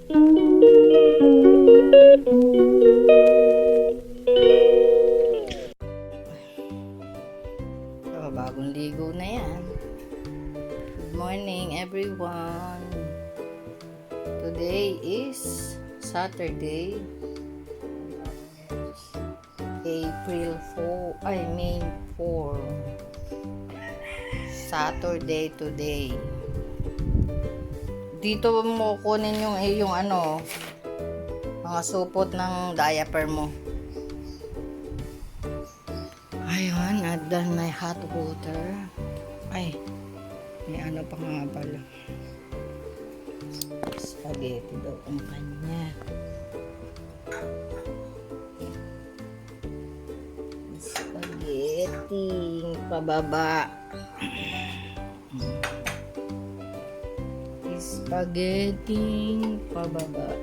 Oh, bagong ligo na yan. Good morning everyone. Today is Saturday, April 4, May 4. Saturday today. Dito mo kunin yung mga supot ng diaper mo. Ayun, I've done my hot water. Ay, may ano pa nga pala. Spaghetti daw ang kanya. Spaghetti pababa. Spaghetti pababa.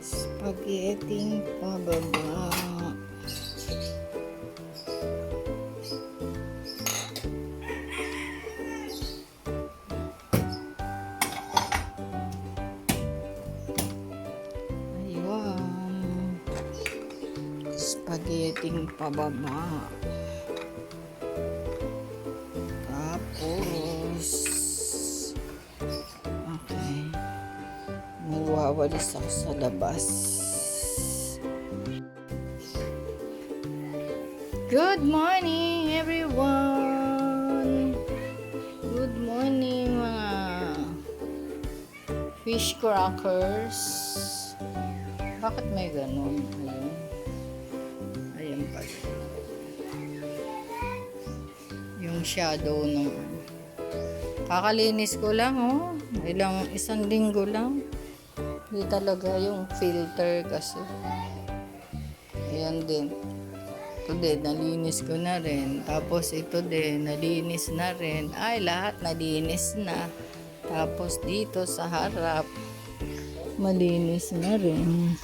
Spaghetti pababa. Ayun. Spaghetti pababa. Tapos okay. Magwawalis ako sa labas. Good morning everyone. Good morning mga fish crackers. Bakit may ganun? Ayun. Ayan pala. Yung shadow ng kakalinis ko lang isang linggo lang. Hindi talaga yung filter kasi. Ayan din. Ito din, nalinis ko na rin. Tapos ito din, nalinis na rin. Ay, lahat nalinis na. Tapos dito sa harap, malinis na rin.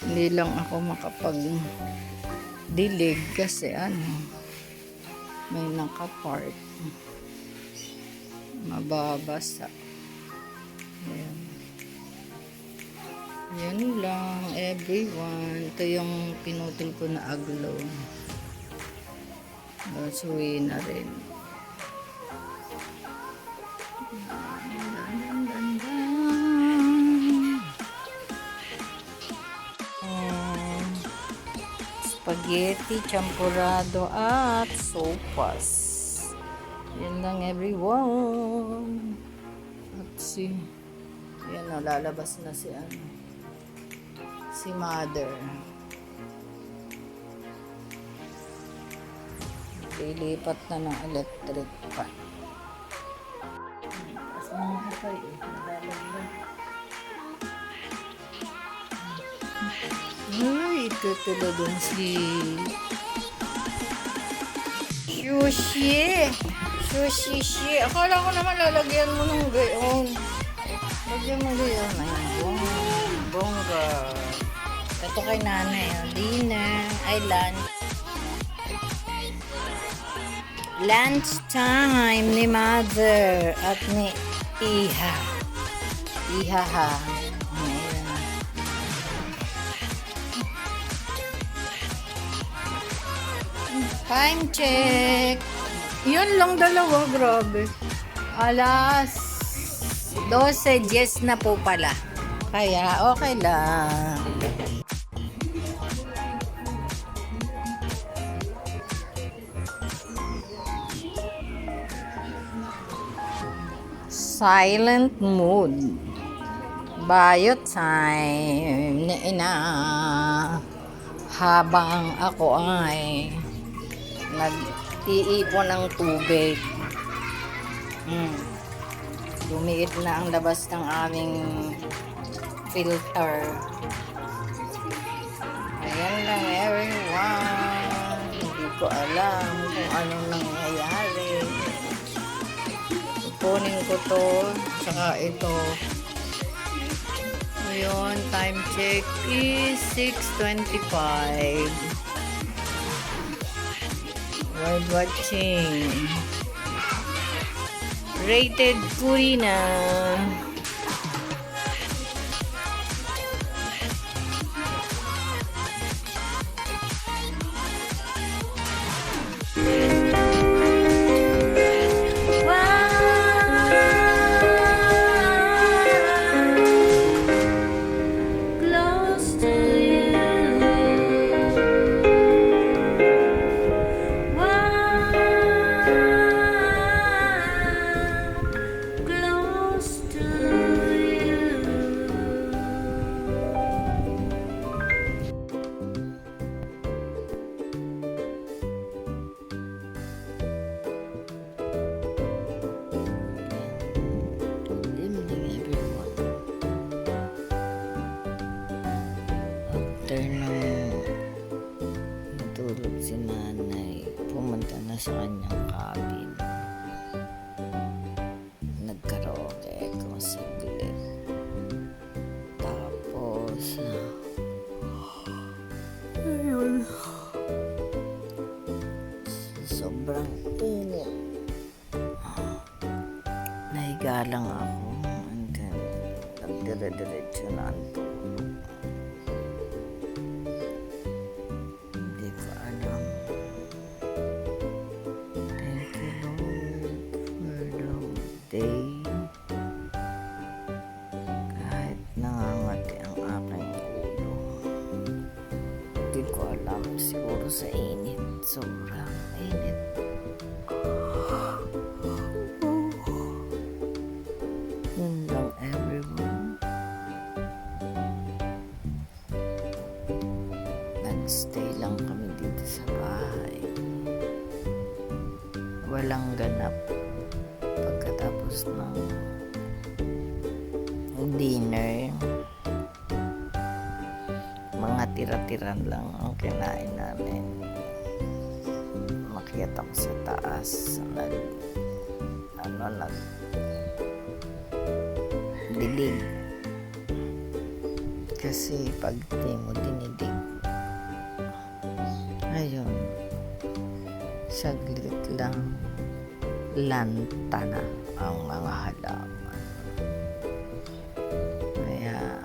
Hindi lang ako makapag-dilig kasi may nakapark. Mababasa. Ayan. Yan lang everyone. Ito yung pinutol ko na aglo. Suwi na rin. Spaghetti, champurado at sopas. Yan lang everyone. At yan na, lalabas na si mother. Lilipat na ng electric fan. Kasama ko nalalaglag. Ay, ito talagang si Sushi. Akala ko naman lalagyan mo ng gayon. Lagyan mo gayon. Ayun, bongga. Ito kay nanay. Dinner. Ay, lunch time ni mother at ni Iha. Iha. Time check. Yun lang dalawa, grabe. Alas 12:10 na po pala. Kaya okay lang. Silent mood. Bio time na ina. Habang ako ay nag-iipon ng tubig. Lumiit na ang labas ng aming filter. Ayan lang everyone. Hindi ko alam kung anong nangyayari. Kunin ko to, saka ito. Ngayon, time check is 6:25. World watching. Rated Purina. Close to you. Close to you. Good evening, everyone. After nang matulog si nanay, pumunta na sa kanyang cabin. Nagkaraoke ako saglit. Tapos, ayun, sobrang init. Nahiga lang ako and then nagdire-diretso na ang tulog. Hindi ko alam. Thank you, Lord, for the day. Kahit nangangati ang aking ulo. Hindi ko alam. Siguro sa init. Sobrang init. Yun lang, everyone. Nagstay lang kami dito sa bahay. Walang ganap. Pagkatapos ng dinner, mga tira-tiran lang ang kinain namin. Makiat ako sa taas. Dilig. Kasi pag di mo dinidig, ayun, saglit lang lanta na ang mga halaman. Kaya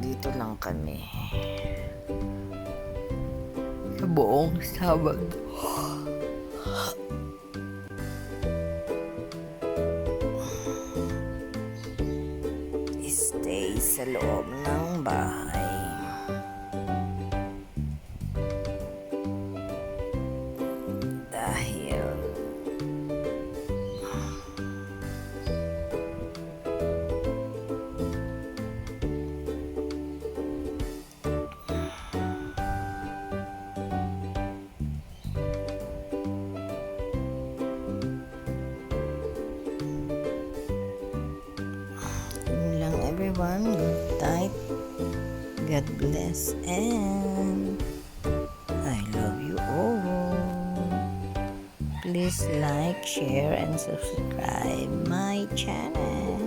dito lang kami sa buong Sabado. Stay sa loob ng bahay. Dahil yun lang, everyone. Good night. God bless and I love you all. Please like, share, and subscribe my channel.